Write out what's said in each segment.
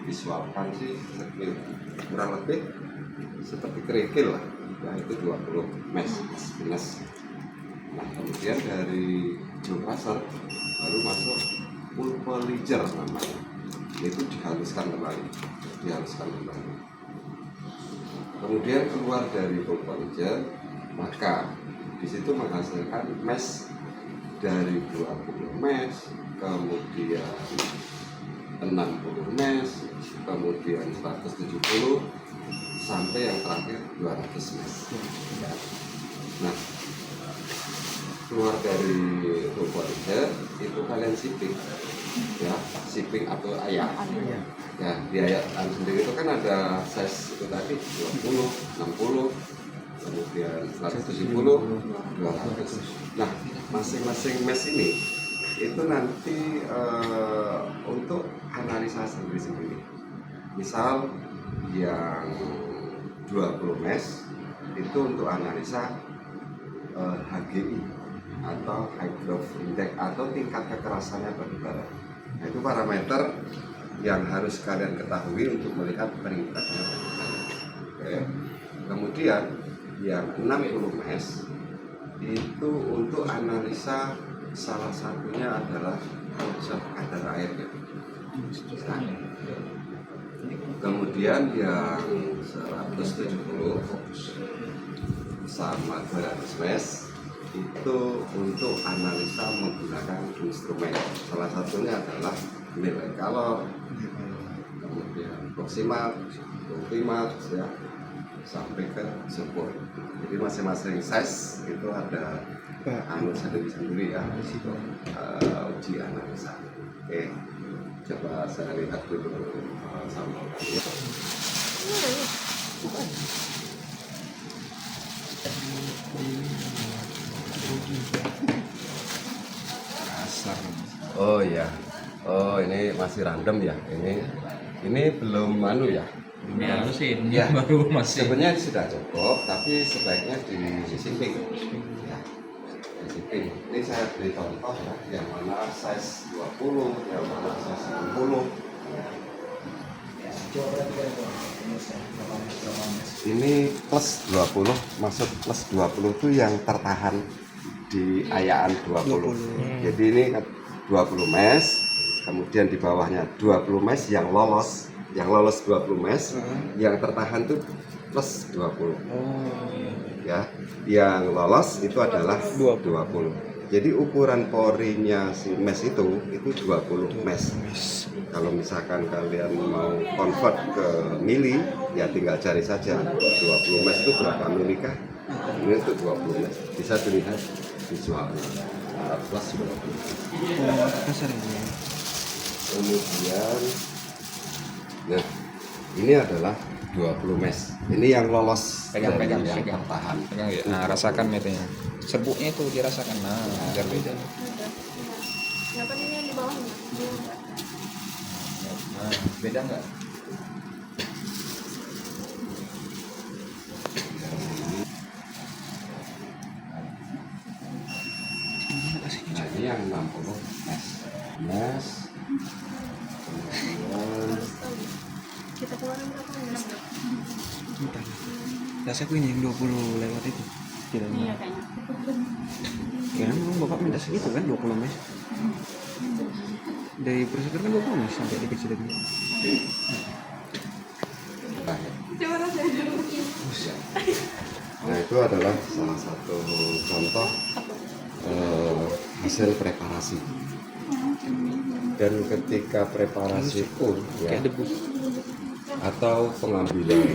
divisualkan sih kurang lebih seperti kerikil lah ya, itu 20 mesh minus. Nah kemudian dari compressor baru masuk pulverizer namanya, itu dihaluskan kembali. Kemudian keluar dari pulverizer, maka di situ menghasilkan mesh dari 20 mesh, kemudian 60 mesh, kemudian 170, sampai yang terakhir 200 mesh. Nah, keluar dari pulverizer itu kalian shipping, ya, shipping atau ayak. Ya, di ayakan sendiri itu kan ada size itu tadi 20, 60, kemudian 170, 200. Nah, masing-masing mesh ini itu nanti untuk analisa sendiri-sendiri. Misal yang 20 mesh itu untuk analisa HGI atau High Growth Index atau tingkat kekerasannya batu bara. Nah, itu parameter yang harus kalian ketahui untuk melihat peringkatnya. Oke. Kemudian yang 60 mesh itu untuk analisa, salah satunya adalah kadar airnya. Kemudian yang 170 sama 200 mesh itu untuk analisa menggunakan instrumen. Salah satunya adalah nilai kalor, kemudian proximat, ultimat, ya, sampai ke support. Jadi masing-masing size itu ada sendiri ya, uji analisa. Oke, coba saya lihat dulu sampelnya. Oh ya, oh ini masih random ya, ini belum anu ya. Ya sih, ini Ya, baru masih. sebenarnya sudah cukup, tapi sebaiknya di shipping. Ya, di shipping. Ini saya beri contoh ya, yang mana size 20, yang mana size 60. Ini plus 20, maksud plus 20 itu yang tertahan di ayaan 20. Jadi ini 20 mesh, kemudian di bawahnya 20 mesh yang lolos 20 mesh, yang tertahan itu plus 20. Ya, yang lolos itu adalah 20. Jadi ukuran porinya si mesh itu 20 mesh. Kalau misalkan kalian mau convert ke mili, ya tinggal cari saja 20 mesh itu berapa mili kah? Ini untuk 20 mesh. Bisa dilihat visualnya. Plus 20. Kemudian, nah ini adalah 20 mesh. Ini yang lolos, Pegang yang tertahan. Pegang ya. Nah, rasakan meternya. Serbuknya itu dirasakan. Nah, biar beda. Kenapa ini yang di bawahnya? Nah, beda nggak? Nah ini yang 60 mesh. Kemudian Kita keluarin berapa ya? Dasar ini yang 20 lewat itu. Tidak. Iya kayaknya. Ya memang bapak minta segitu kan 20 mes. Dari prosedur kan 20 mes sampai dikecil lagi. Coba rasanya dulu. Nah itu adalah salah satu contoh hasil preparasi. Dan ketika preparasi pun ya, atau pengambilan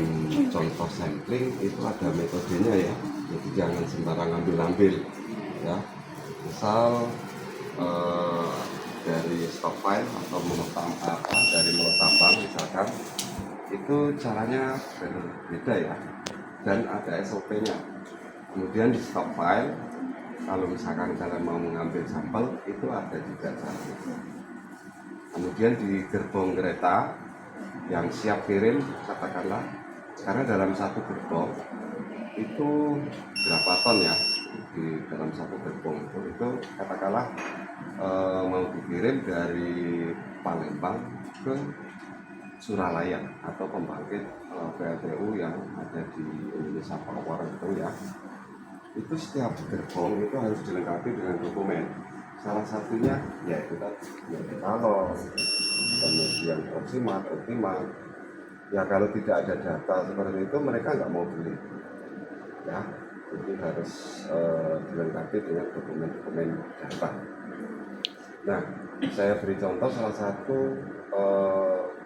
contoh sampling itu ada metodenya ya. Jadi jangan sembarang ambil ya. Misal dari stockpile atau mulut tambang misalkan, itu caranya berbeda ya, dan ada SOP-nya. Kemudian di stockpile, kalau misalkan kalian mau mengambil sampel, itu ada juga caranya. Kemudian di gerbong kereta yang siap kirim, katakanlah, karena dalam satu gerbong itu berapa ton ya, di dalam satu gerbong itu katakanlah mau dikirim dari Palembang ke Suralaya atau pembangkit PLTU yang ada di Indonesia Power itu ya, itu setiap gerbong itu harus dilengkapi dengan dokumen. Salah satunya yaitu tadi kalau kemudian optimat. Ya kalau tidak ada data seperti itu mereka nggak mau beli. Ya, jadi harus dilengkapi dengan dokumen data. Nah, saya beri contoh salah satu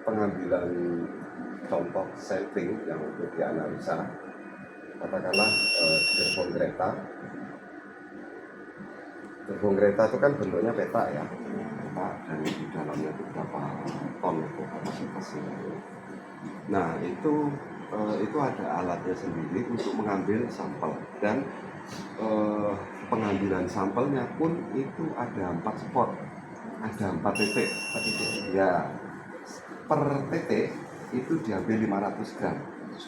pengambilan contoh sampling yang untuk dianalisa, katakanlah gerbong kereta itu kan bentuknya peta ya, peta dan di dalamnya itu berapa ton itu kapasitasnya. Nah itu ada alatnya sendiri untuk mengambil sampel, dan pengambilan sampelnya pun itu ada 4 spot, ada 4 titik. Ya, per titik itu diambil 500 gram.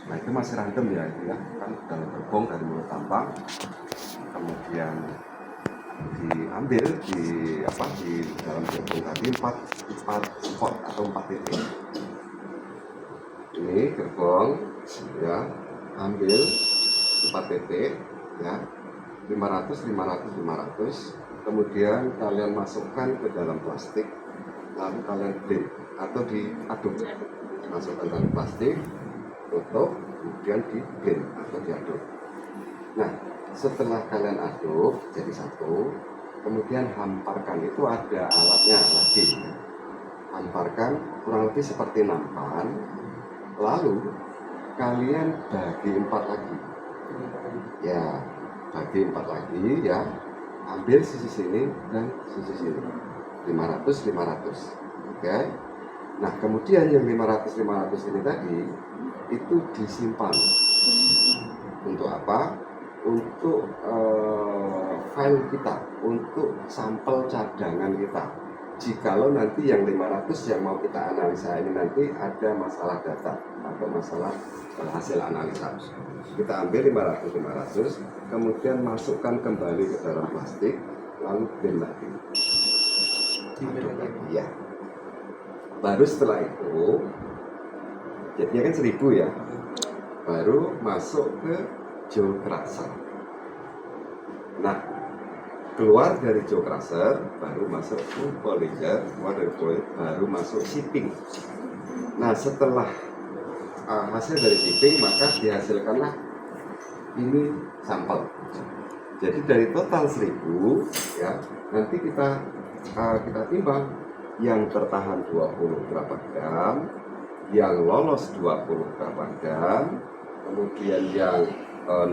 Nah itu masih random ya, itu ya kan dalam gerbong dari mulut tampang, kemudian diambil di dalam gerbong tadi 4 spot atau 4 titik. Ini gerbong ya, ambil 4 titik ya, 500, kemudian kalian masukkan ke dalam plastik, lalu kalian blend atau diaduk, masukkan dalam plastik, tutup, kemudian di blend atau diaduk. Nah, setelah kalian aduk jadi satu, kemudian hamparkan, itu ada alatnya lagi, hamparkan kurang lebih seperti nampan, lalu kalian bagi 4 lagi ya, bagi 4 lagi ya, ambil sisi sini dan sisi sini, 500. Oke. Nah kemudian yang 500 ini tadi itu disimpan untuk apa? Untuk file kita, untuk sampel cadangan kita. Jikalau nanti yang 500 yang mau kita analisa ini nanti ada masalah data atau masalah hasil analisa, kita ambil 500, kemudian masukkan kembali ke dalam plastik, lalu blend lagi. Ya. Baru setelah itu, jadinya kan 1000 ya, baru masuk ke jaw crusher. Nah, keluar dari jaw crusher baru masuk ke polisher, baru masuk shipping. Nah setelah hasil dari shipping maka dihasilkanlah ini sampel. Jadi dari total 1000 ya, nanti kita timbang yang tertahan 20 berapa gram, yang lolos 20 berapa gram, kemudian yang 60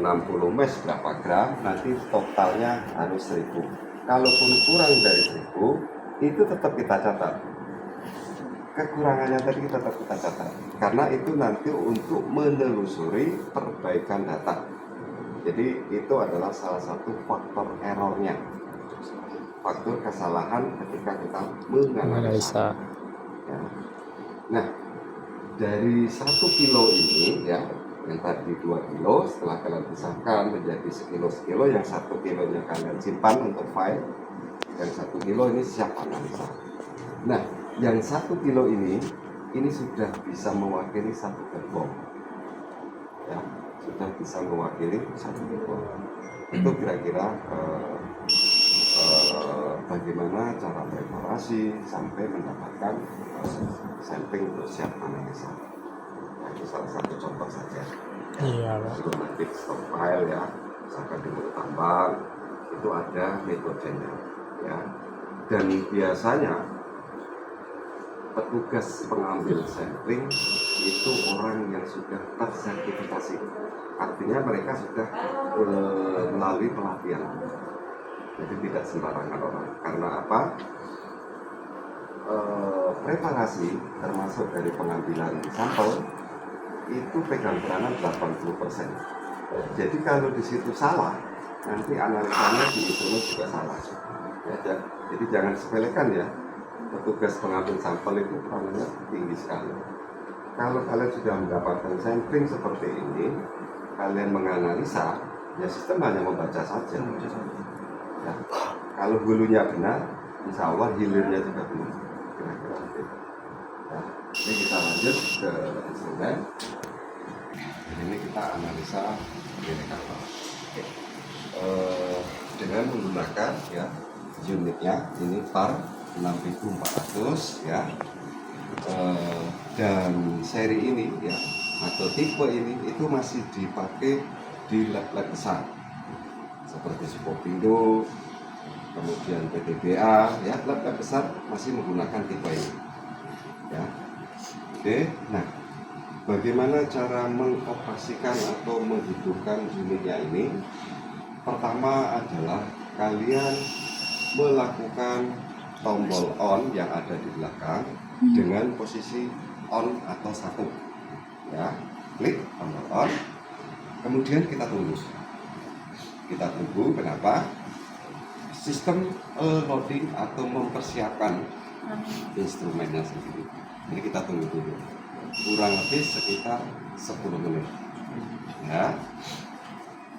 mes berapa gram, nanti totalnya harus 1000. Kalaupun kurang dari 1000 itu tetap kita catat, kekurangannya tadi tetap kita catat, karena itu nanti untuk menelusuri perbaikan data. Jadi itu adalah salah satu faktor errornya, faktor kesalahan ketika kita menganalisa ya. Nah dari 1 kilo ini ya, yang tadi 2 kilo, setelah kalian pisahkan menjadi sekilo, yang 1 kilonya kalian simpan untuk file, yang 1 kilo ini siap analisa. Nah, yang 1 kilo ini sudah bisa mewakili 1 gerbong, ya, sudah bisa mewakili 1 gerbong. Itu kira-kira bagaimana cara preparasi sampai mendapatkan sampling untuk siap analisa. Itu salah satu contoh saja. Iya, Pak. Sistematik stock file ya, misalkan di mulut tambang itu ada metodenya ya. Dan biasanya petugas pengambil sampling itu orang yang sudah tersertifikasi, artinya mereka sudah melalui pelatihan. Jadi tidak sembarangan orang. Karena apa? Preparasi termasuk dari pengambilan sampel itu pegang peranan 80%. Jadi kalau di situ salah, nanti analisanya di instrumen juga salah. Ya, jadi jangan sepelekan ya. Petugas pengambil sampel itu peranannya tinggi sekali. Kalau kalian sudah mendapatkan sampling seperti ini, kalian menganalisa, ya sistem hanya membaca saja. Ya. Kalau hulunya benar, insya Allah hilirnya juga benar. Kira-kira gitu. Ya. Ini kita lanjut ke instrumen. Ini kita analisa indikator. Dengan menggunakan ya unitnya ini par 6400 ya. Dan seri ini ya atau tipe ini itu masih dipakai di lab-lab besar seperti Sukopindo, kemudian PTBA ya, lab-lab besar masih menggunakan tipe ini ya. Oke, nah bagaimana cara mengoperasikan atau menghidupkan unitnya ini? Pertama adalah kalian melakukan tombol on yang ada di belakang dengan posisi on atau 1 ya, klik tombol on, kemudian kita tunggu. Kenapa? Sistem loading atau mempersiapkan instrumennya sendiri. Jadi kita tunggu dulu kurang lebih sekitar 10 menit ya.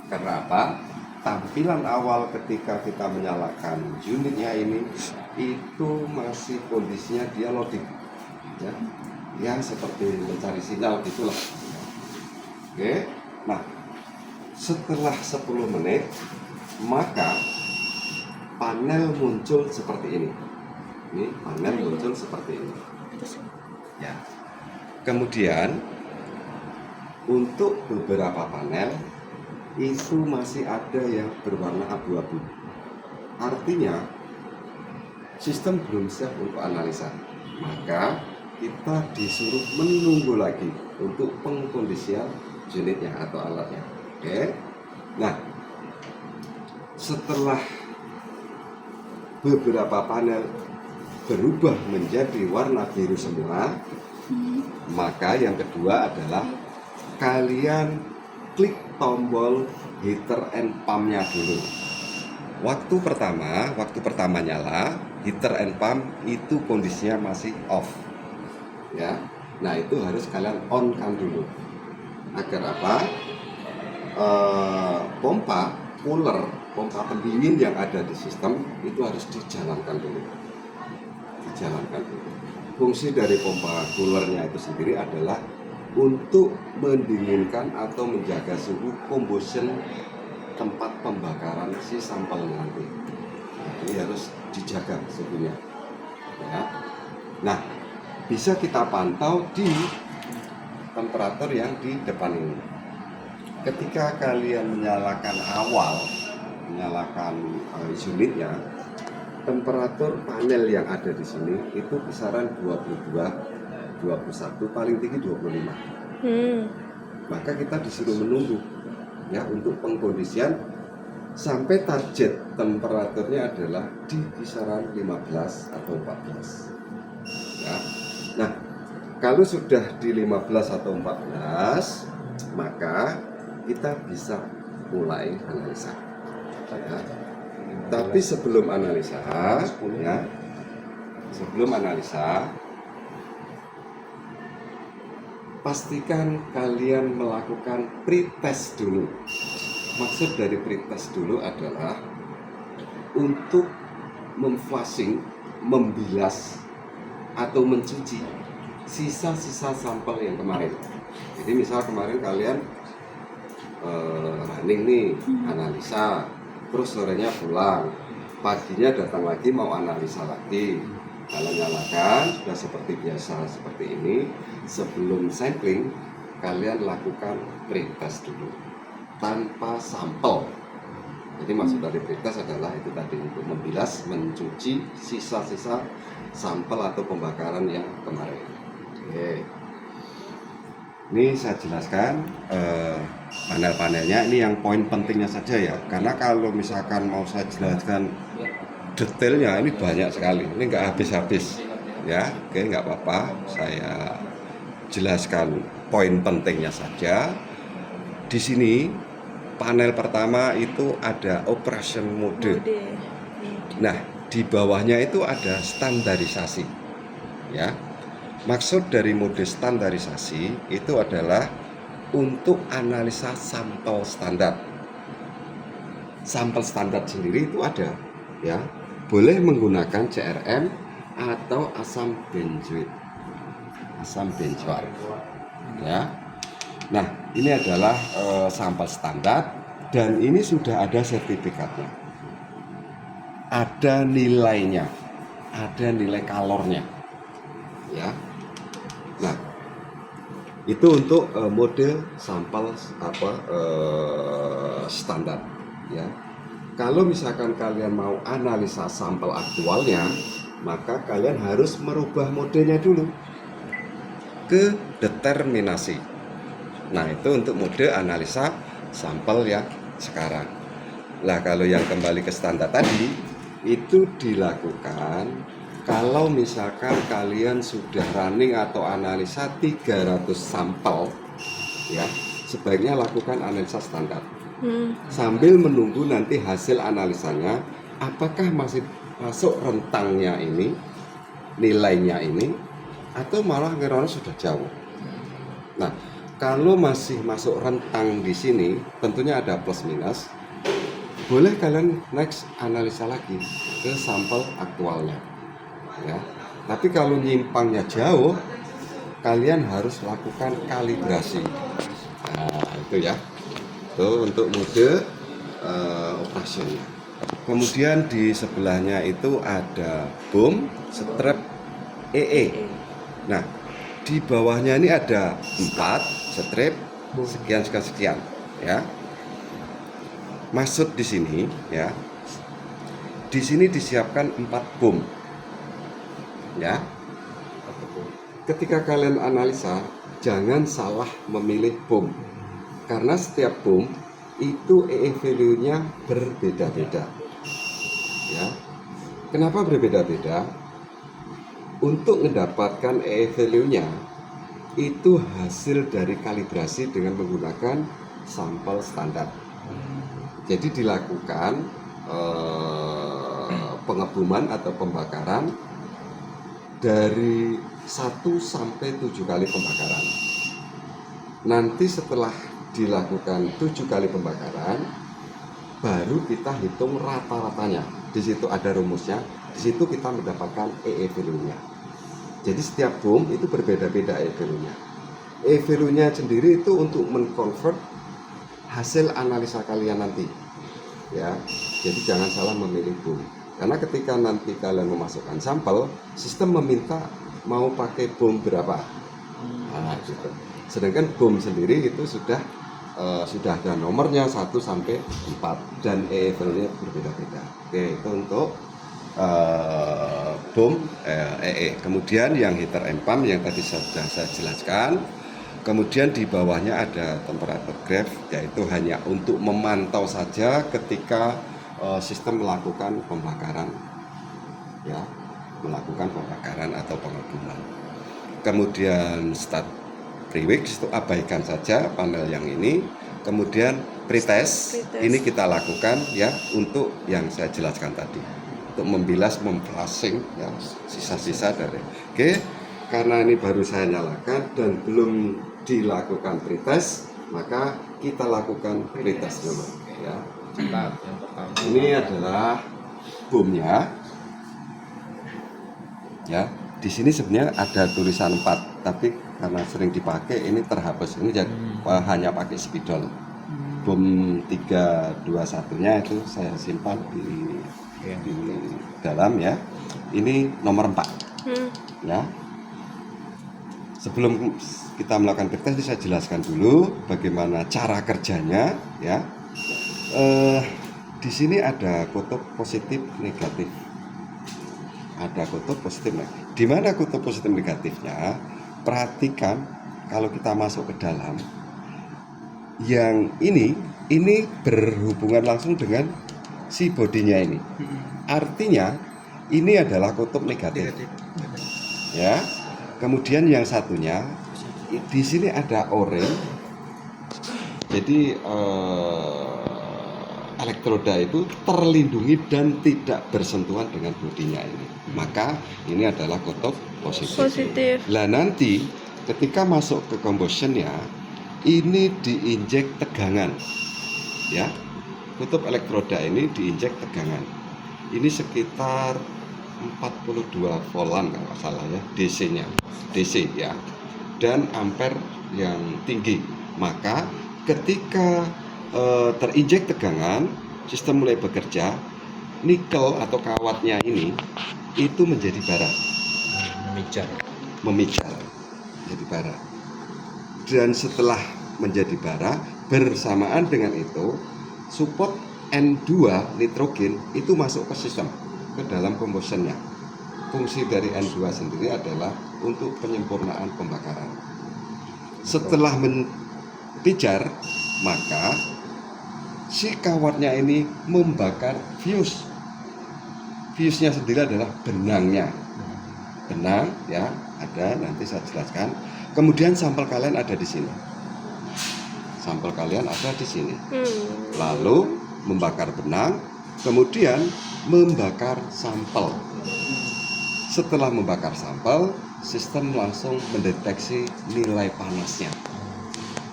Karena apa? Tampilan awal ketika kita menyalakan unitnya ini itu masih kondisinya dia loading ya, yang seperti mencari sinyal gitulah. Oke, nah setelah 10 menit maka panel muncul seperti ini. Ini panel muncul seperti ini ya. Kemudian untuk beberapa panel itu masih ada yang berwarna abu-abu. Artinya sistem belum siap untuk analisa. Maka kita disuruh menunggu lagi untuk pengkondisian unitnya atau alatnya. Oke. Nah, setelah beberapa panel berubah menjadi warna biru semua, maka yang kedua adalah kalian klik tombol heater and pump-nya dulu. Waktu pertama nyala, heater and pump itu kondisinya masih off. Ya. Nah, itu harus kalian on-kan dulu. Agar apa? Pompa pendingin yang ada di sistem itu harus dijalankan dulu. Fungsi dari pompa coolernya itu sendiri adalah untuk mendinginkan atau menjaga suhu combustion tempat pembakaran si sampel nanti. Ini harus dijaga suhunya. Ya. Nah, bisa kita pantau di temperatur yang di depan ini. Ketika kalian menyalakan unitnya, temperatur panel yang ada di sini itu kisaran 22, 21, paling tinggi 25. Maka kita disuruh menunggu ya untuk pengkondisian sampai target temperaturnya adalah di kisaran 15 atau 14. Ya. Nah, kalau sudah di 15 atau 14, maka kita bisa mulai analisa. Ya. Tapi sebelum analisa, pastikan kalian melakukan pretest dulu. Maksud dari pretest dulu adalah untuk memflushing, membilas atau mencuci sisa-sisa sampel yang kemarin. Jadi misal kemarin kalian running nih, analisa, terus sorenya pulang, paginya datang lagi mau analisa lagi. Kalau nyalakan sudah seperti biasa seperti ini, sebelum sampling kalian lakukan pretest dulu tanpa sampel. Jadi maksud dari pretest adalah itu tadi untuk membilas, mencuci sisa-sisa sampel atau pembakaran yang kemarin. Oke. Ini saya jelaskan panel-panelnya, ini yang poin pentingnya saja ya, karena kalau misalkan mau saya jelaskan detailnya ini banyak sekali, ini nggak habis-habis ya. Oke, nggak apa-apa, saya jelaskan poin pentingnya saja. Di sini panel pertama itu ada operation mode. Nah, di bawahnya itu ada standarisasi ya. Maksud dari mode standarisasi itu adalah untuk analisa sampel standar. Sampel standar sendiri itu ada ya, boleh menggunakan CRM atau asam benzoat. asam benzoat. Ya. Nah, ini adalah sampel standar dan ini sudah ada sertifikatnya. Ada nilainya, ada nilai kalornya. Ya. Nah, itu untuk mode sampel standar. Ya. Kalau misalkan kalian mau analisa sampel aktualnya, maka kalian harus merubah modenya dulu ke determinasi. Nah, itu untuk mode analisa sampel yang sekarang. Nah, kalau yang kembali ke standar tadi, itu dilakukan kalau misalkan kalian sudah running atau analisa 300 sampel, ya, sebaiknya lakukan analisa standar. Sambil menunggu nanti hasil analisanya, apakah masih masuk rentangnya ini, nilainya ini, atau malah ngerona sudah jauh. Nah, kalau masih masuk rentang di sini, tentunya ada plus minus. Boleh kalian next analisa lagi ke sampel aktualnya, ya. Tapi kalau nyimpangnya jauh, kalian harus lakukan kalibrasi. Nah, itu ya. Itu untuk mode operasional. Kemudian di sebelahnya itu ada boom, strap, EE. Nah, di bawahnya ini ada 4 strap, sekian, ya. Maksud di sini, ya. Di sini disiapkan 4 boom, ya. Ketika kalian analisa, jangan salah memilih boom. Karena setiap boom itu EE value-nya berbeda-beda. Ya. Kenapa berbeda-beda? Untuk mendapatkan EE value-nya itu hasil dari kalibrasi dengan menggunakan sampel standar. Jadi dilakukan pengebuman atau pembakaran dari 1 sampai 7 kali pembakaran. Nanti setelah dilakukan 7 kali pembakaran, baru kita hitung rata-ratanya. Di situ ada rumusnya, di situ kita mendapatkan EE value-nya. Jadi setiap boom itu berbeda-beda EE value-nya. EE value-nya sendiri itu untuk mengkonvert hasil analisa kalian nanti. Ya, jadi jangan salah memilih boom. Karena ketika nanti kalian memasukkan sampel, sistem meminta mau pakai boom berapa. Nah, gitu. Sedangkan boom sendiri itu sudah ada nomornya 1 sampai 4 dan EE value-nya berbeda-beda. Oke, itu untuk boom EE. Kemudian yang heater and pump yang tadi sudah saya jelaskan. Kemudian di bawahnya ada temperatur graph, yaitu hanya untuk memantau saja ketika sistem melakukan pembakaran, ya, melakukan pembakaran atau pengebuman. Kemudian start pre-wix itu abaikan saja panel yang ini. Kemudian pretest ini kita lakukan ya untuk yang saya jelaskan tadi, untuk membilas, memflashing ya sisa-sisa dari. Oke, karena ini baru saya nyalakan dan belum dilakukan pretest, maka kita lakukan pretest dulu ya. Ini adalah boomnya ya. Di sini sebenarnya ada tulisan 4, tapi karena sering dipakai ini terhapus. Ini jadi hanya pakai spidol. Boom 321-nya itu saya simpan di dalam ya. Ini nomor 4. Ya. Sebelum kita melakukan pretest, saya jelaskan dulu bagaimana cara kerjanya ya. Di sini ada kutub positif negatif. Ada kutub positif negatif. Di mana kutub positif negatifnya? Perhatikan kalau kita masuk ke dalam, yang ini berhubungan langsung dengan si bodinya ini. Artinya ini adalah kutub negatif. Ya. Kemudian yang satunya di sini ada orange. Jadi elektroda itu terlindungi dan tidak bersentuhan dengan bodinya ini. Maka ini adalah kutub positif. Lah nanti ketika masuk ke combustionnya, ini diinjek tegangan, ya. Kutub elektroda ini diinjek tegangan. Ini sekitar 42 voltan kalau nggak salah ya, DC-nya, DC ya, dan ampere yang tinggi. Maka ketika terinjek tegangan, sistem mulai bekerja, nikel atau kawatnya ini itu menjadi bara, memijar jadi bara. Dan setelah menjadi bara, bersamaan dengan itu support N2 nitrogen itu masuk ke sistem, ke dalam combustionnya. Fungsi dari N2 sendiri adalah untuk penyempurnaan pembakaran. Setelah memijar, maka si kawatnya ini membakar fuse. Fuse-nya sendiri adalah benangnya. Benang ya, ada, nanti saya jelaskan. Kemudian sampel kalian ada di sini. Sampel kalian ada di sini. Lalu membakar benang, kemudian membakar sampel. Setelah membakar sampel, sistem langsung mendeteksi nilai panasnya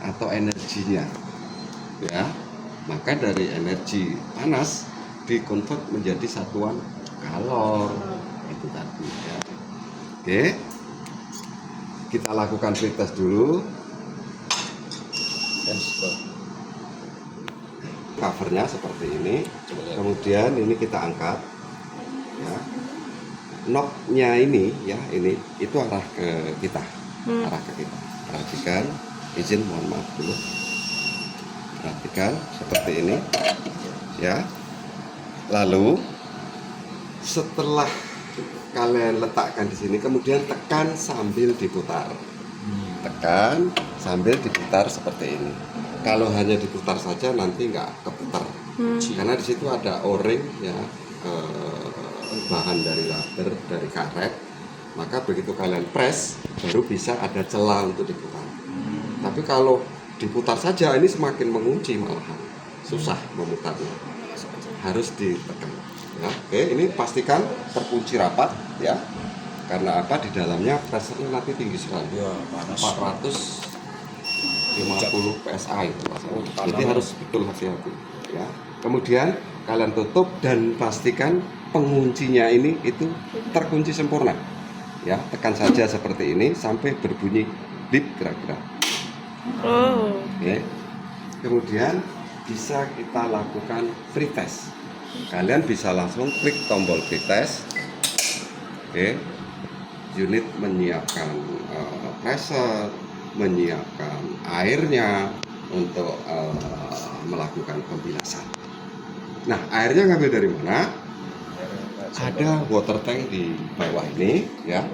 atau energinya. Ya, maka dari energi panas dikonvert menjadi satuan kalor. Itu tadi ya. Oke. Kita lakukan pretest dulu. Covernya seperti ini. Kemudian ini kita angkat. Ya. Knob-nya ini ya, ini itu arah ke kita. Arah ke kita. Perhatikan, izin mohon maaf dulu. Perhatikan seperti ini. Ya. Lalu setelah kalian letakkan di sini, kemudian tekan sambil diputar. Tekan sambil diputar seperti ini. Kalau hanya diputar saja nanti nggak keputar, karena di situ ada o-ring ya, bahan dari rubber, dari karet. Maka begitu kalian press, baru bisa ada celah untuk diputar. Tapi kalau diputar saja ini semakin mengunci, malahan susah memutarnya. Harus ditekan. Ya, oke, ini pastikan terkunci rapat ya. Karena apa? Di dalamnya pressure-nya nanti tinggi sekali. Ya, panas. 450 PSI itu. Jadi harus betul hati-hati ya. Kemudian kalian tutup dan pastikan penguncinya ini itu terkunci sempurna. Ya, tekan saja seperti ini sampai berbunyi bip kira-kira. Oke. Kemudian bisa kita lakukan pretest. Kalian bisa langsung klik tombol pretest. Oke. Unit menyiapkan pressure, menyiapkan airnya untuk melakukan pembilasan. Nah, airnya ngambil dari mana? Ada water tank di bawah ini ya.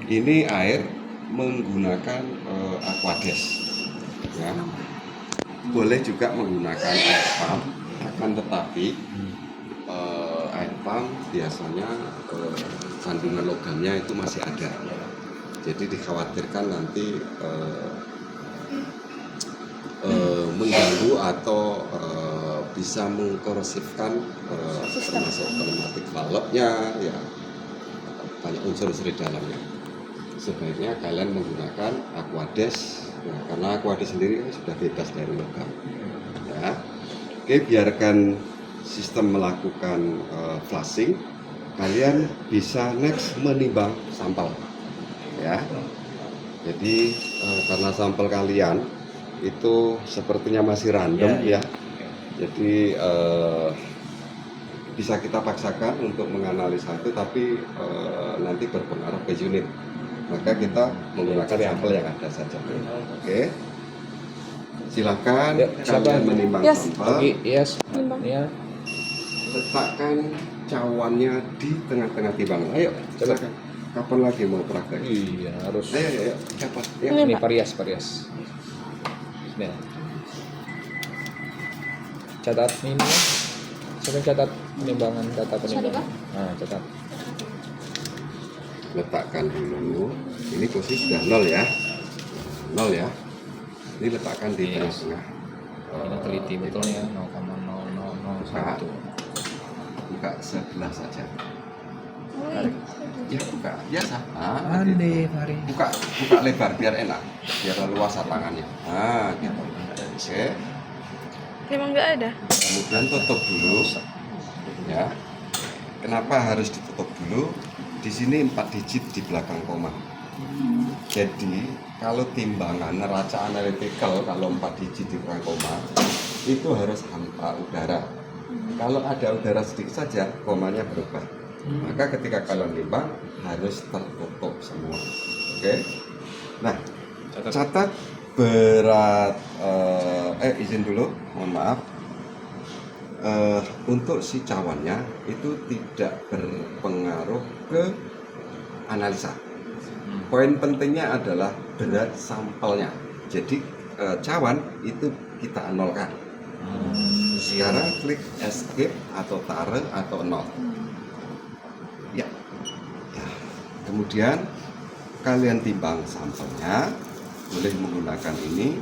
Ini air menggunakan Aquades ya. Boleh juga menggunakan air pump, akan tetapi air pump biasanya kandungan logamnya itu masih ada. Jadi dikhawatirkan nanti mengganggu atau bisa mengkorosifkan termasuk pneumatik valve-nya ya, banyak unsur-unsur di dalamnya. Sebaiknya kalian menggunakan Aquades ya, karena Aquades sendiri sudah bebas dari logam ya. Oke, biarkan sistem melakukan flushing. Kalian bisa next menimbang sampel ya. Jadi karena sampel kalian itu sepertinya masih random ya. Jadi bisa kita paksakan untuk menganalisa itu, tapi nanti berpengaruh ke unit. Maka kita menggunakan sampel yang ada saja. Oke. Silakan kalian menimbang sampel. Ya. Letakkan cawannya di tengah-tengah timbangan. Ayo, silakan. Kapan lagi mau praktek? Iya, harus. Ayo, cepat. Ya. Ini varias. Nah. Catat ini. Coba catat penimbangan data penimbangan. Nah, catat. Letakkan dulu. Ini posisi sudah 0 ya. 0 ya. Ini letakkan di tengah-tengah. Ini teliti betul ya, 0,0001. Buka sebelah saja. Ya, buka biasa. Mari. Buka lebar biar enak, biar leluasa tangannya. Nah, gitu. Oke. Memang nggak ada. Kemudian tutup dulu. Ya. Kenapa harus ditutup dulu? Di sini 4 digit di belakang koma. Jadi kalau timbangan neraca analytical kalau 4 digit di belakang koma itu harus hampa udara. Kalau ada udara sedikit saja, komanya berubah. Maka ketika kalian timbang harus tertutup semua. Oke. Nah, catat berat. Izin dulu, mohon maaf. Untuk si cawannya itu tidak berpengaruh ke analisa. Poin pentingnya adalah berat sampelnya. Jadi cawan itu kita nolkan. Sekarang klik escape atau taruh atau nol. Ya. Kemudian kalian timbang sampelnya, boleh menggunakan ini,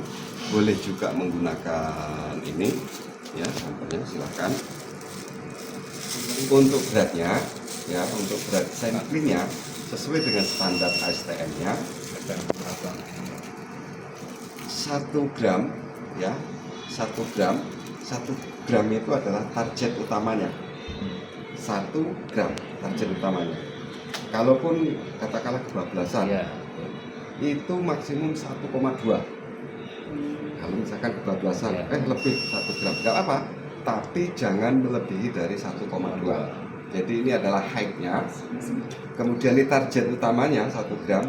boleh juga menggunakan ini, ya sampelnya silakan. Untuk beratnya, ya untuk berat sampelnya sesuai dengan standar ASTM-nya 1 gram, ya 1 gram itu adalah target utamanya. 1 gram target utamanya. Kalaupun katakanlah kebablasan, itu maksimum 1,2. Kalau misalkan kebablasan, lebih 1 gram, tidak apa, tapi jangan melebihi dari 1,2. Jadi ini adalah height-nya. Kemudian ini target utamanya 1 gram.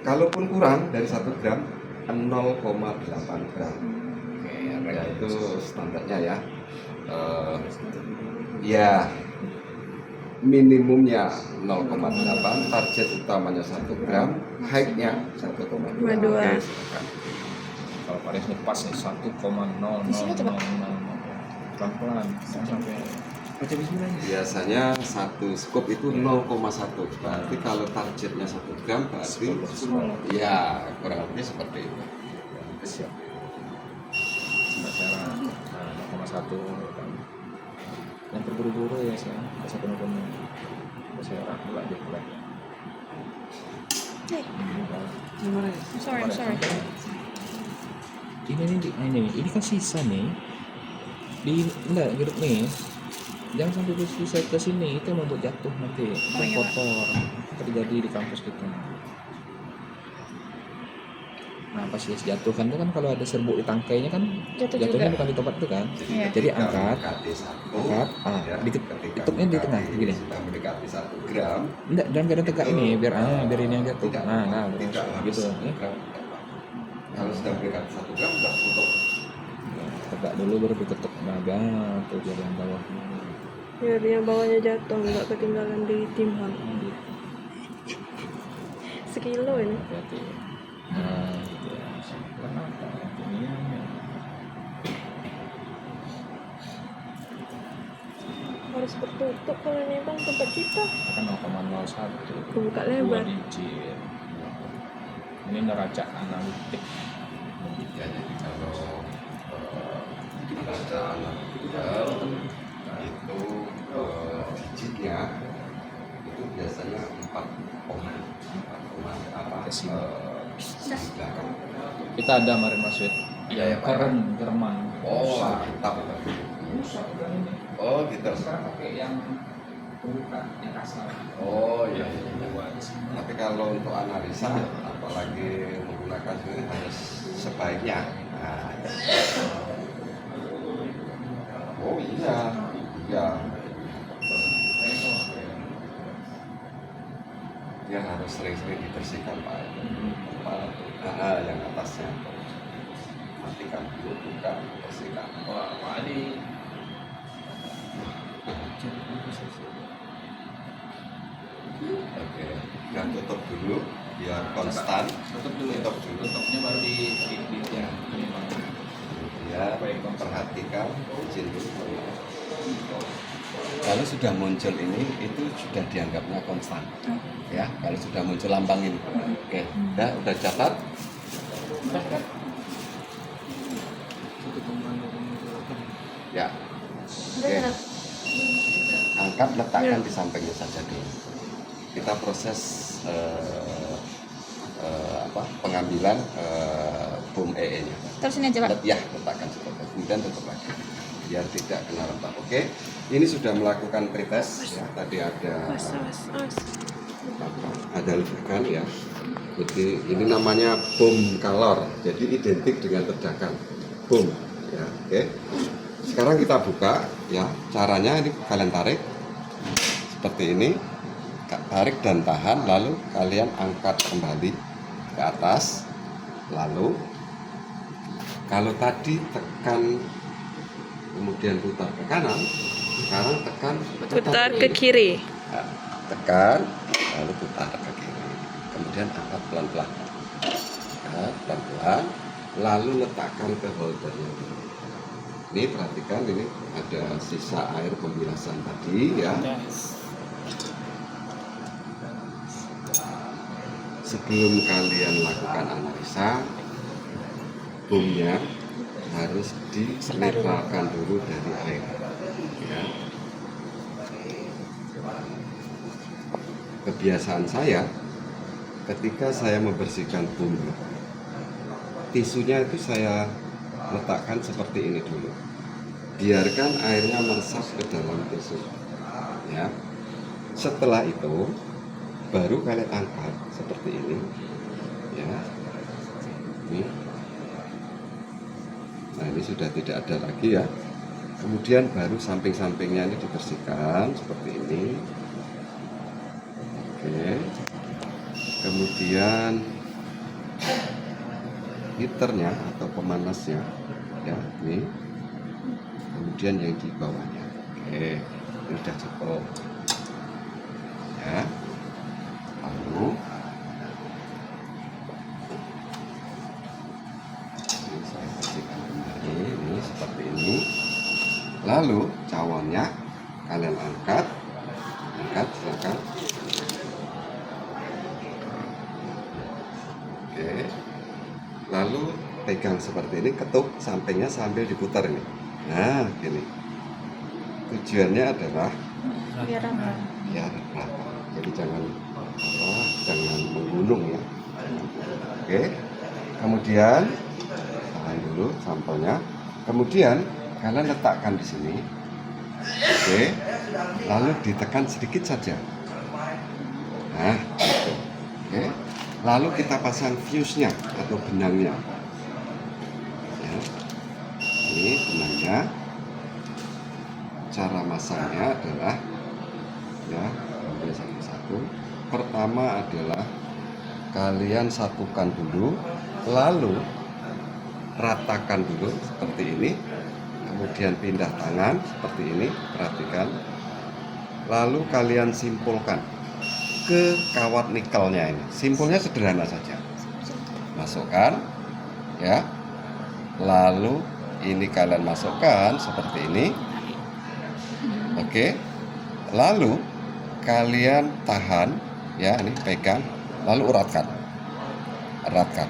Kalaupun kurang dari 1 gram, 0,8 gram. Ya itu standarnya ya. Ya minimumnya 0,8, target utamanya 1 gram, height-nya 1,2. Oke, silakan. Kalau Pak Des pas nih 1,0000 pelan-pelan sampai baca bismillah. Biasanya satu scoop itu 0,1. Berarti kalau targetnya 1 gram berarti ya kurang lebih seperti itu. Siap. Sampai cara 0,1 kan. Yang terburu-buru ya saya bahasa penuh-penuh. Saya pula dia pula. I'm sorry. Ini kan sisa nih. Enggak geruk nih. Jangan sampai bersisa ke sini, itu membuat jatuh nanti. Itu iya, kotor terjadi di kampus kita. Nah, pas jatuh kan itu kan kalau ada serbuk di tangkainya kan jatuhnya juga. bukan di tempat itu kan. Iya. Jadi angkat, ya, tutupnya di tengah gini. Sudah mendekati 1 gram. Enggak, dan kadang tegak ini biar ini yang jatuh. Tidak, Nah, tidak gitu. harus 1 gram. Kalau sudah mendekati 1 gram sudah tutup. Tegak dulu baru diketuk. Nah, tuh biar yang bawah. Biar yang bawahnya jatuh, nggak ketinggalan di timbang. Sekilo ini. Hati-hati. Nah, gitu ya. Kenapa? Ini Harus tertutup kalau nimbang tempat kita. akan 0,01. Kebuka 2 lebar. digit. Ini neraca analitik. Ya, jadi kalau baca analytical itu digitnya itu biasanya 4 apa Kesini. di belakang. Kita ada kemarin Mas Wid. Iya, ya, Pak. Keren Jerman. Oh, mantap. Oh, gitu. Sekarang pakai yang bukan yang kasar. Oh, iya. Tapi kalau untuk analisa, apalagi menggunakan ini harus sebaiknya. Nah, oh iya, iya. Dia harus sering-sering dibersihkan Pak. Yang atasnya. Matikan dulu, buka, bersihkan. Wah, Pak Adi. Oke, dan tutup dulu biar konstan. Tutup dulu ya. Tutupnya baru di Ya. Ya, Baik, perhatikan izin dulu. Kalau sudah muncul ini, itu sudah dianggapnya konstan. Ya, kalau sudah muncul lambang ini. Oke, ya, udah catat. Ya. Oke. Angkat, letakkan di sampingnya saja dulu. Kita proses pengambilan bom EE-nya. Terus ini aja Pak. Ya, letakkan seperti itu. Kemudian tutup lagi. biar tidak kena rembab. Oke, ini sudah melakukan pretest ya. Tadi ada ledakan ya. Jadi ini namanya bom kalor. Jadi identik dengan ledakan bom ya. Oke. Sekarang kita buka ya. Caranya ini kalian tarik seperti ini. Tarik dan tahan, lalu kalian angkat kembali ke atas. Lalu kalau tadi tekan kemudian putar ke kanan, sekarang tekan Putar ke kiri. Nah, tekan lalu putar ke kiri, kemudian angkat pelan-pelan, pelan-pelan, lalu letakkan ke holdernya. Ini perhatikan, ini ada sisa air pembilasan tadi ya. Sebelum kalian lakukan analisa, bomnya harus dinetralkan dulu dari air ya. Kebiasaan saya ketika saya membersihkan bom, tisunya itu saya letakkan seperti ini dulu, biarkan airnya meresap ke dalam tisu ya. Setelah itu baru kalian angkat seperti ini ya. Ini. Nah, ini sudah tidak ada lagi ya. Kemudian baru samping-sampingnya ini dibersihkan seperti ini. Oke. Kemudian heaternya atau pemanasnya ya, ini. Kemudian yang di bawahnya. Oke, ini sudah cukup ya. Lalu ini saya bersihkan kembali, ini seperti ini. Lalu cawannya kalian angkat, silakan. Oke. Lalu pegang seperti ini, ketuk sampingnya sambil diputar ini. Nah, gini. Tujuannya adalah Biar apa? biar rata. Jadi jangan menggunung ya. Oke. Kemudian tahan dulu sampelnya. Kemudian kalian letakkan di sini. Oke. Lalu ditekan sedikit saja. Nah, gitu. Oke. Lalu kita pasang fuse-nya atau benangnya. Ya. Ini benangnya. Cara masangnya adalah ya, ambil satu-satu. Pertama adalah kalian satukan dulu, lalu ratakan dulu seperti ini. Kemudian pindah tangan seperti ini, perhatikan. Lalu kalian simpulkan ke kawat nikelnya ini. Simpulnya sederhana saja. Masukkan ya. Lalu ini kalian masukkan seperti ini. Oke. Lalu kalian tahan ya, ini pegang, lalu eratkan.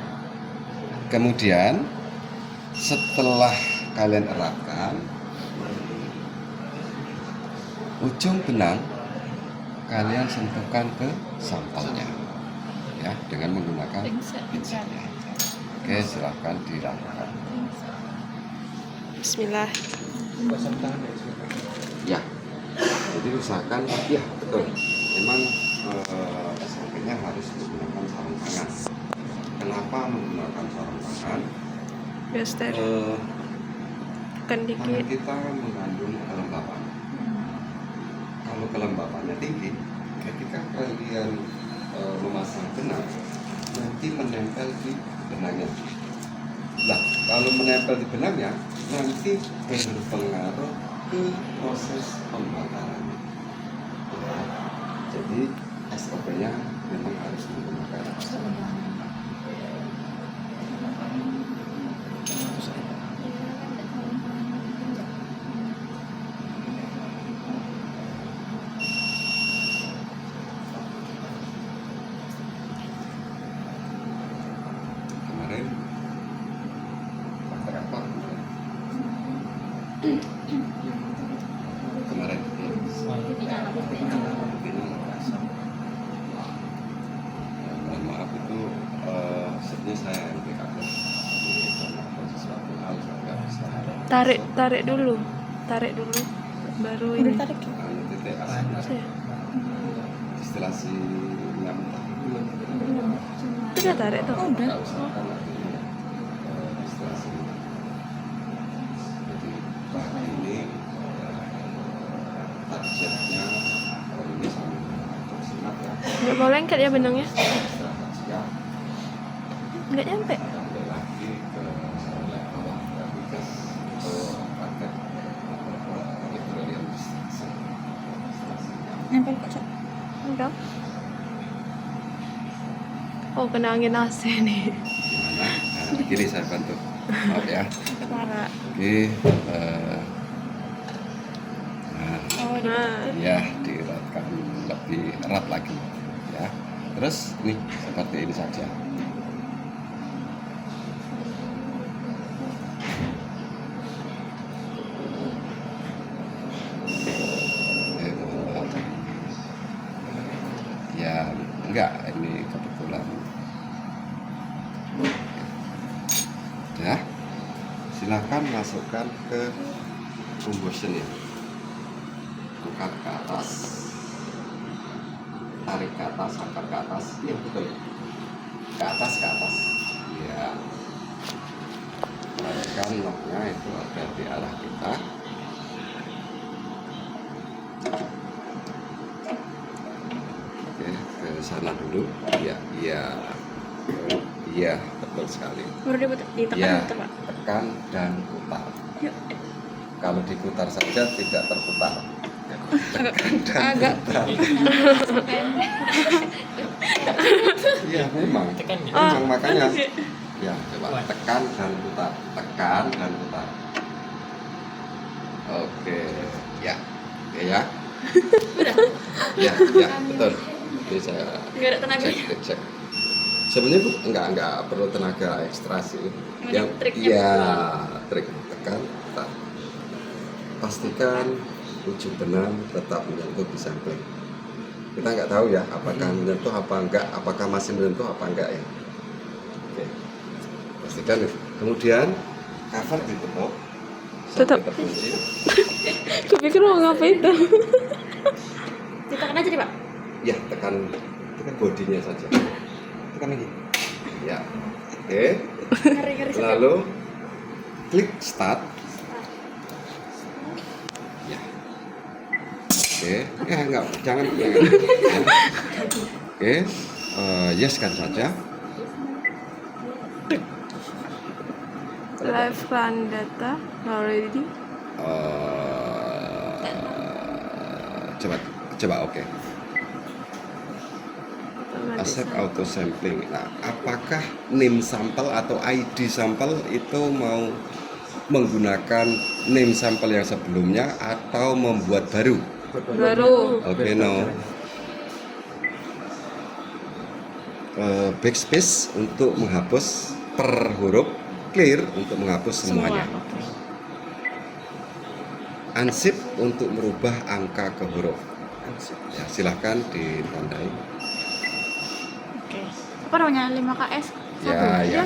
Kemudian setelah kalian eratkan, ujung benang kalian sentuhkan ke sampelnya ya, dengan menggunakan pinset. Oke, silahkan dilakukan. Bismillah. Ya, jadi usahakan ya betul. Memang sampingnya harus menggunakan sarung tangan. Kenapa menggunakan sarung tangan? Biar steril. Kan Tangan dikit. kita mengandung kelembapan. Kalau kelembapannya tinggi, ketika kalian memasang benang, nanti menempel di benangnya. Nah, kalau menempel di benangnya, nanti berpengaruh ke proses pembakaran. Jadi SOP-nya memang harus menggunakan kemarin faktor apa? Kemarin mohon maaf itu setnya saya MPK karena ada sesuatu hal saya nggak bisa. Tarik dulu. tarik dulu baru Udah ini. tarik ya? Anu titik asam. Ya. Distilasi minyak mentah. Itu udah tarik tuh. Oh, udah. Nggak usah karena ini distilasi. Jadi pagi ini targetnya hari ini sampai maksimal ya. Nggak mau lengket ya benangnya? Ya, Nggak nyampe. sampai lagi ke level gas atau paket petroleum distilasi. Nempel kok, Cak. Enggak. Oh, kena angin AC nih. Gimana? Nah, gini saya bantu. Maaf ya. Kepala. Oke. Nah, Oh, Nah, ya dieratkan lebih erat lagi ya. Terus nih seperti ini saja. Mohon maaf. Ya enggak, ini kebetulan ya. Silahkan masukkan ke combustion ya. Angkat ke atas, tarik ke atas, angkat ke atas, ya betul, ke atas ya. Perhatikan locknya itu ada di arah kita. Oke, ke sana dulu, iya betul sekali. Baru ditekan Ya, putar, Pak. tekan dan putar. Yuk. Kalau diputar saja tidak terputar. Tekan dan Agak. putar. Iya memang. Ah, Memang makanya. Ya coba tekan dan putar, tekan dan putar. Oke, ya, oke ya. Ya, betul. Ini saya Nggak ada tenaga. cek. Sebenarnya enggak perlu tenaga ekstra sih. Yang triknya iya, trik tekan, putar. Pastikan ujung benang tetap menyentuh di sampling. Kita nggak tahu ya apakah menyentuh apa enggak, apakah masih menyentuh apa enggak ya. Oke, pastikan itu. Kemudian cover ditutup Tutup. sampai terkunci. Kupikir mau ngapain tuh? Ditekan aja deh, Pak. Ya, tekan bodinya saja. Tekan lagi. Ya, oke. Ngeri-ngeri sekali. Lalu klik start. Ya, oke. Ya enggak, jangan. Ya. Oke, yes kan saja. Live run data already. Coba oke. Otomatis. Accept auto sampling. Nah, apakah name sampel atau ID sampel itu mau menggunakan name sampel yang sebelumnya atau membuat baru? Baru. Oke, no. Backspace untuk menghapus per huruf, clear untuk menghapus semuanya. Oke. Unshift untuk merubah angka ke huruf. Ya, silahkan ditandai. Oke. Apa namanya? 5KS? Ya, ya.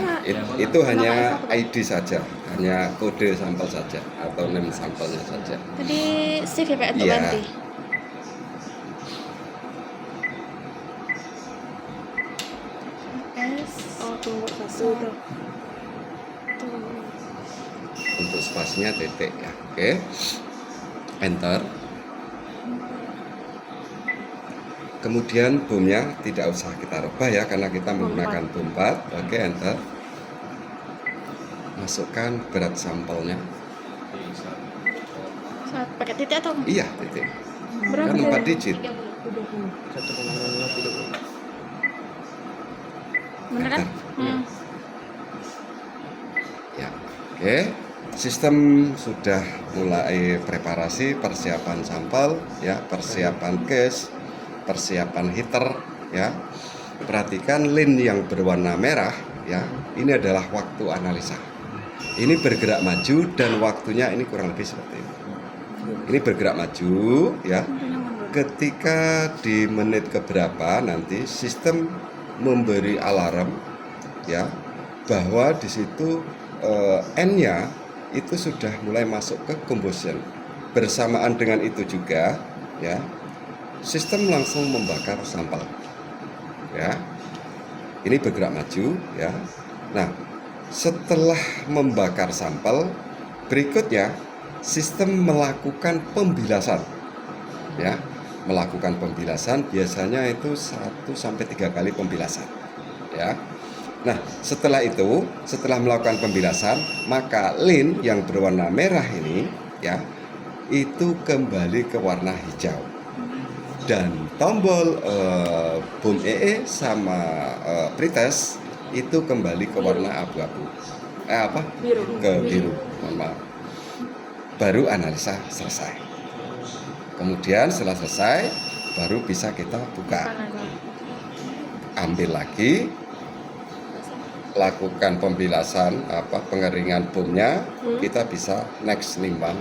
Itu hanya Satu. ID saja, hanya kode sampel saja atau name sampelnya saja. Tadi save ya, Pak, untuk Iya. ganti. S. Oh, tunggu satu tuh. Untuk spasinya titik ya. Oke. Enter. Kemudian boomnya tidak usah kita rubah ya karena kita menggunakan boom 4. Oke, enter. Masukkan berat sampelnya. Saat pakai titik atau? Iya, titik. Berapa Kan 4 tadi? digit. 1,0030. Bener kan? Enter. Ya, oke. Sistem sudah mulai preparasi persiapan sampel, ya, persiapan case, persiapan heater, ya. Perhatikan lin yang berwarna merah, ya. Ini adalah waktu analisa. Ini bergerak maju dan waktunya ini kurang lebih seperti ini. Ini bergerak maju, ya. Ketika di menit keberapa nanti sistem memberi alarm, ya, bahwa di situ N-nya itu sudah mulai masuk ke combustion. bersamaan dengan itu juga ya, sistem langsung membakar sampel ya. Ini bergerak maju ya. Nah, setelah membakar sampel, berikutnya sistem melakukan pembilasan ya. Melakukan pembilasan biasanya itu 1 sampai 3 kali pembilasan ya. Nah, setelah itu, setelah melakukan pembilasan, maka lin yang berwarna merah ini ya, itu kembali ke warna hijau. Dan tombol boom EE sama pretest itu kembali ke warna abu-abu. Biru. Ke biru. Mohon maaf. Baru analisa selesai. Kemudian setelah selesai, baru bisa kita buka. Ambil lagi, lakukan pembilasan pengeringan boomnya, kita bisa next nimbang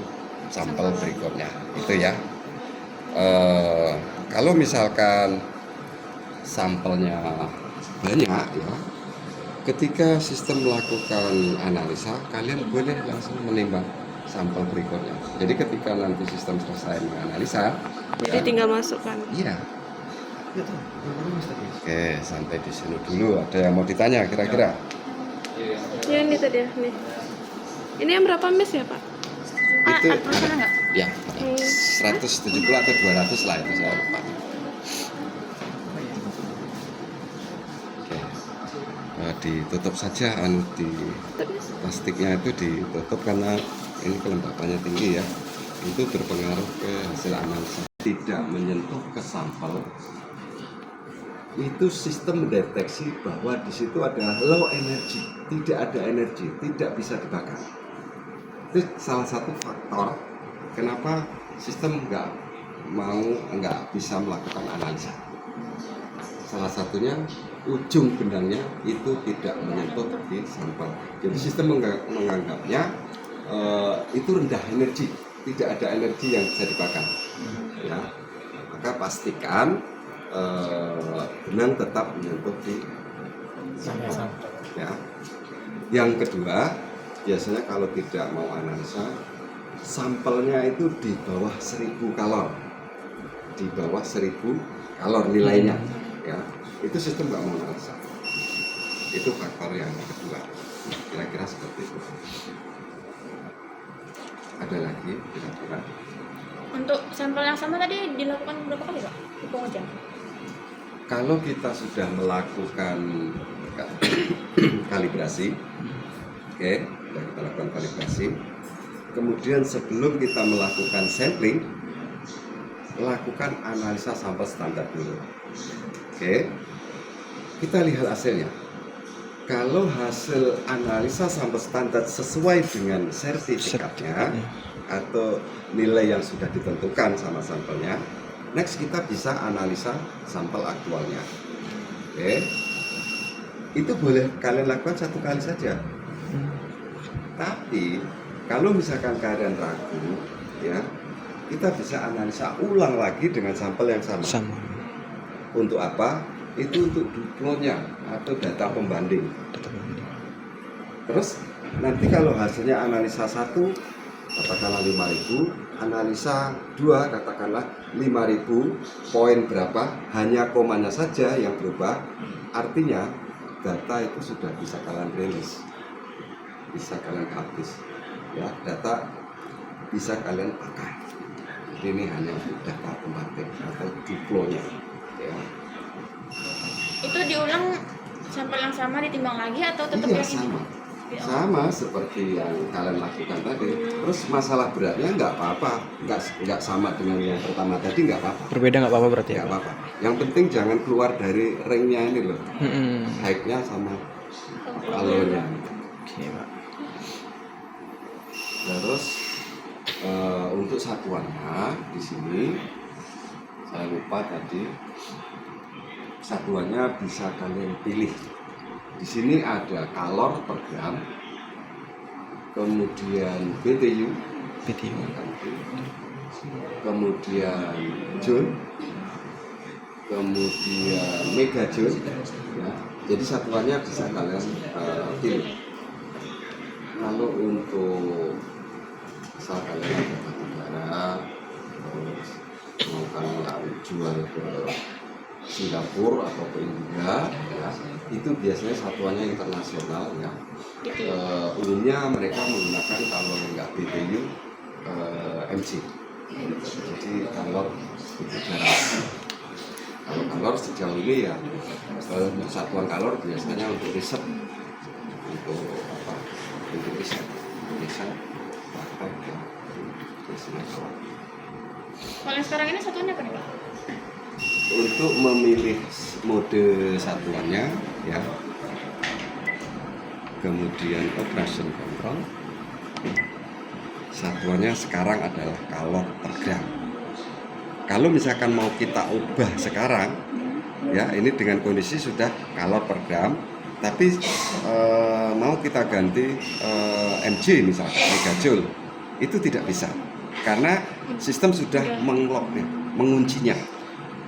sampel berikutnya. Itu ya. Kalau misalkan sampelnya banyak ya, ketika sistem melakukan analisa, kalian boleh langsung menimbang sampel berikutnya. Jadi ketika nanti sistem selesai menganalisa, Jadi tinggal masukkan. iya. Oke, sampai di sini dulu. Ada yang mau ditanya kira-kira? Ya ini tadi ya, nih. Ini yang berapa mes ya Pak? Itu tulisannya nggak? ya 170 atau 200 lah itu saya lupa. Oke. Ditutup saja di plastiknya itu ditutup karena ini kelembapannya tinggi ya. Itu berpengaruh ke hasil analisa. Tidak menyentuh ke sampel, itu sistem mendeteksi bahwa di situ ada low energy, tidak ada energi, tidak bisa dibakar. Itu salah satu faktor kenapa sistem nggak bisa melakukan analisa. Salah satunya ujung benangnya itu tidak menyentuh di sampel. Jadi sistem menganggapnya itu rendah energi, tidak ada energi yang bisa dibakar. Ya, maka pastikan benang tetap menyentuh di sampel. Ya. Yang kedua, biasanya kalau tidak mau analisa, sampelnya itu di bawah 1000 kalor, di bawah 1000 kalor nilainya, ya itu sistem nggak mau analisa. Itu faktor yang kedua, kira-kira seperti itu. Ada lagi kira-kira? Untuk sampel yang sama tadi dilakukan berapa kali Pak? Hitung aja. Kalau kita sudah melakukan kalibrasi, oke, kita lakukan kalibrasi. Kemudian sebelum kita melakukan sampling, lakukan analisa sampel standar dulu. Oke, kita lihat hasilnya. Kalau hasil analisa sampel standar sesuai dengan sertifikatnya atau nilai yang sudah ditentukan sama sampelnya, next kita bisa analisa sampel aktualnya. Oke, itu boleh kalian lakukan 1 kali saja. Tapi kalau misalkan kalian ragu, ya kita bisa analisa ulang lagi dengan sampel yang sama. Untuk apa? Itu untuk duplonya atau data pembanding. Terus nanti kalau hasilnya analisa 1 katakanlah 5.000, analisa 2 katakanlah 5.000, poin berapa, hanya komanya saja yang berubah, artinya data itu sudah bisa kalian rilis, bisa kalian habis ya, data bisa kalian pakai. Jadi ini hanya data pembanding atau duplonya ya. Itu diulang sampel yang sama ditimbang lagi atau tetap Iya, yang ini? sama seperti yang kalian lakukan tadi. Terus masalah beratnya nggak apa-apa, nggak sama dengan yang pertama tadi, nggak apa-apa. Berbeda nggak apa-apa berarti ya? Nggak apa-apa. Yang penting jangan keluar dari ringnya ini loh, height-nya sama alurnya. Oke, Pak. Terus untuk satuannya di sini saya lupa tadi. Satuannya bisa kalian pilih. Di sini ada kalor per gram, kemudian BTU, kemudian joule, kemudian megajoule. Ya. Jadi satuannya bisa kalian pilih. Kalau untuk misal kalian ada batu bara, dijual ke Singapura atau ke India, ya, itu biasanya satuannya internasional, ya. Umumnya mereka menggunakan kalor enggak BTU, mg. Jadi kalor itu jarang. Kalau kalor sejauh ini ya satuan kalor biasanya untuk riset, untuk apa? Untuk riset, praktek, ya. Biasanya kalor. Kalau yang sekarang ini satuannya apa nih Pak? Untuk memilih mode satuannya, ya, kemudian operation control, satuannya sekarang adalah kalor per gram. Kalau misalkan mau kita ubah sekarang, ya, ini dengan kondisi sudah kalor per gram, tapi mau kita ganti mg misalkan megajoule, itu tidak bisa karena sistem sudah mengloknya, menguncinya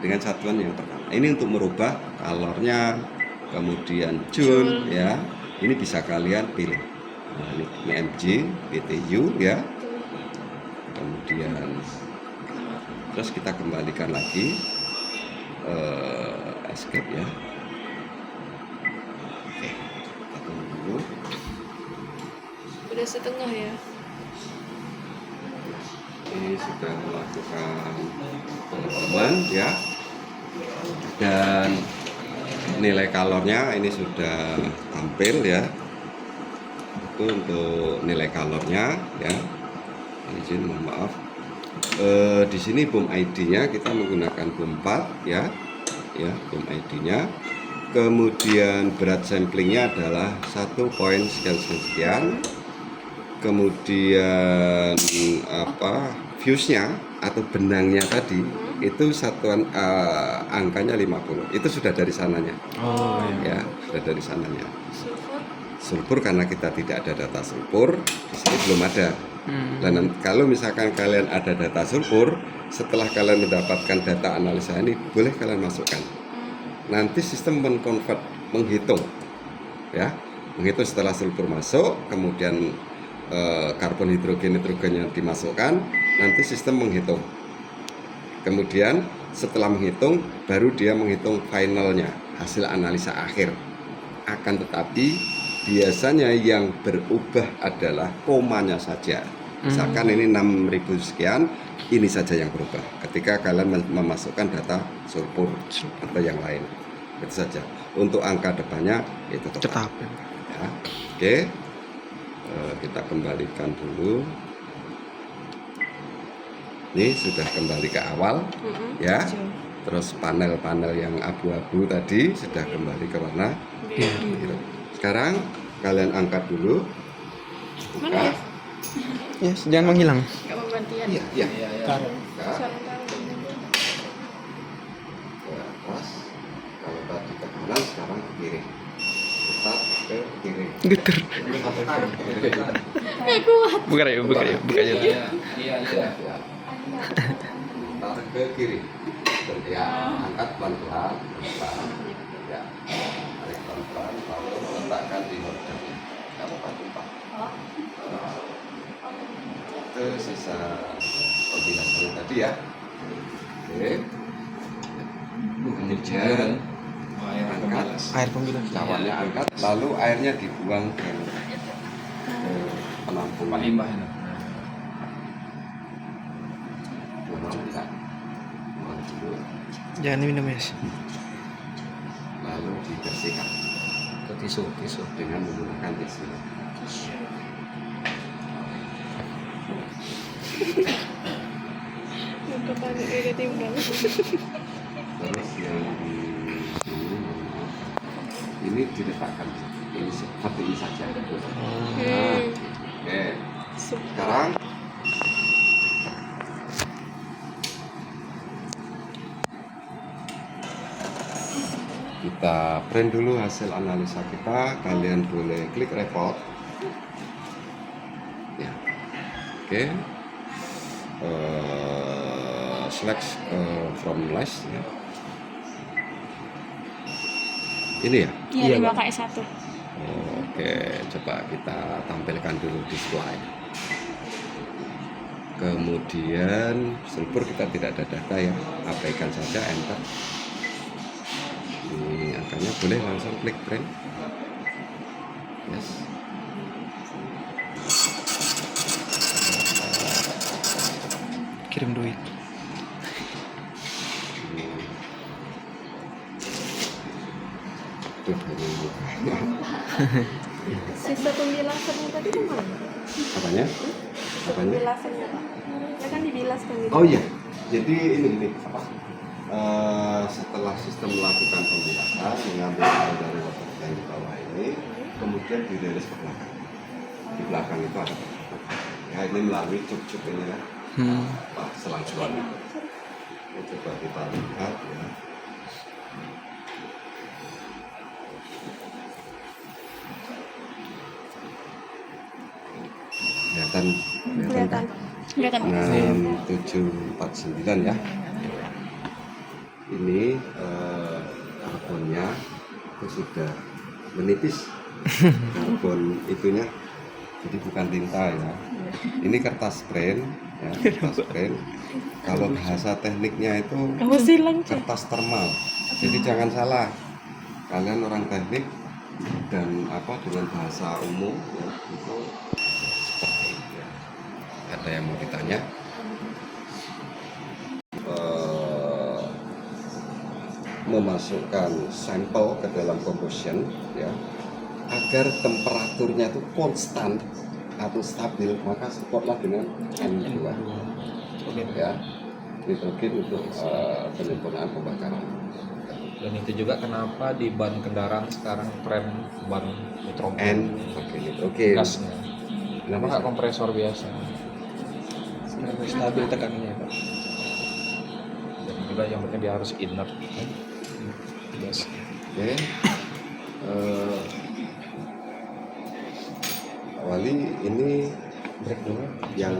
dengan satuan yang pertama. Ini untuk merubah kalornya, kemudian joule, ya, ini bisa kalian pilih. Nah, ini mg, BTU, ya, kemudian terus kita kembalikan lagi escape, ya. Oke, kita tunggu dulu. Udah setengah ya. Ini sudah melakukan pengumuman, ya, dan nilai kalornya ini sudah tampil, ya. Itu untuk nilai kalornya, ya. Izin, mohon maaf. Di sini BOM ID-nya kita menggunakan BOM 4, ya, BOM ID-nya. Kemudian berat samplingnya adalah 1 poin sekian. Kemudian fuse-nya atau benangnya tadi itu satuan angkanya 50. Itu sudah dari sananya. Oh, Ya, sudah dari sananya. Sulfur. Sulfur karena kita tidak ada data sulfur, di sini belum ada. Dan kalau misalkan kalian ada data sulfur, setelah kalian mendapatkan data analisa ini, boleh kalian masukkan. Nanti sistem menghitung, ya, menghitung setelah sulfur masuk, kemudian karbon hidrogennya dimasukkan, nanti sistem menghitung. Kemudian setelah menghitung, baru dia menghitung finalnya, hasil analisa akhir. Akan tetapi biasanya yang berubah adalah komanya saja. Misalkan ini 6.000 sekian, ini saja yang berubah ketika kalian memasukkan data sulfur atau yang lain. Itu saja. Untuk angka depannya itu tetap. Ya. Oke. Kita kembalikan dulu. Ini sudah kembali ke awal, ya. Terus panel-panel yang abu-abu tadi sudah kembali ke warna biru. Sekarang kalian angkat dulu. Mana ya? Yes, jangan menghilang. Gak mau gantian. Iya. Taruh. Buka. Ke atas. Kalau tadi ke kanan, sekarang ke kiri. Tetap ke kiri. Geter. Gak kuat. Buka aja. Iya. Ya. Tarik ke kiri. Ya, angkat pelan-pelan. Ya, tarik pelan-pelan, lalu letakkan di hordanya. Kamu tumpah. Itu sisa kombinasinya tadi, ya. Oke. Kemudian angkat Air pembilas. cawannya, angkat, lalu airnya dibuang ke penampung limbah. Jangan diminum, Yes. Lalu dibersihkan Ke tisu. dengan menggunakan tisu. Muka panik kayak ketimbang. Terus yang di sini, ini diletakkan ini seperti ini saja. Nah, oke. Sekarang kita print dulu hasil analisa kita. Kalian boleh klik report, ya. Oke. Select from list, ya. Ini ya. Iya, 5KS1. Oke, coba kita tampilkan dulu di slide. Kemudian sulfur kita tidak ada data ya, abaikan saja, enter. Ini angkanya, boleh langsung klik print. Yes. Kirim duit. Tuh, ini. Sisa pembilasannya tadi kemana? Apanya? Apanya? Pembilasannya Pak. Ya kan dibilas kan gitu. Oh iya, jadi ini apa? Setelah sistem melakukan pembilasan, mengambil air dari water tank di bawah ini, kemudian dirilis ke belakang. Di belakang itu ada ya, ini melalui cuk-cuk ini ya, selang suami. Ini coba kita lihat ya. Kelihatan, Kelihatan. Kelihatan. 6749 ya. Ini karbonnya itu sudah menipis. Karbon itunya, jadi bukan tinta ya. Ini kertas print ya, kertas print. Kalau bahasa tekniknya itu kertas termal. Jadi jangan salah, kalian orang teknik dan apa dengan bahasa umum ya, itu seperti itu ya. Ada yang mau ditanya? Memasukkan sampel ke dalam combustion ya, agar temperaturnya itu konstan atau stabil, maka support dengan N2 ya, nitrogen untuk penyempurnaan pembakaran. Dan itu juga kenapa di ban kendaraan sekarang tren ban nitrogen N pakai nitrogen. gasnya. Kenapa nggak kompresor biasa? Supaya stabil tekanannya Pak. Dan juga yang penting dia harus inert kan? Gas. Oke. Wali ini Break dulu. yang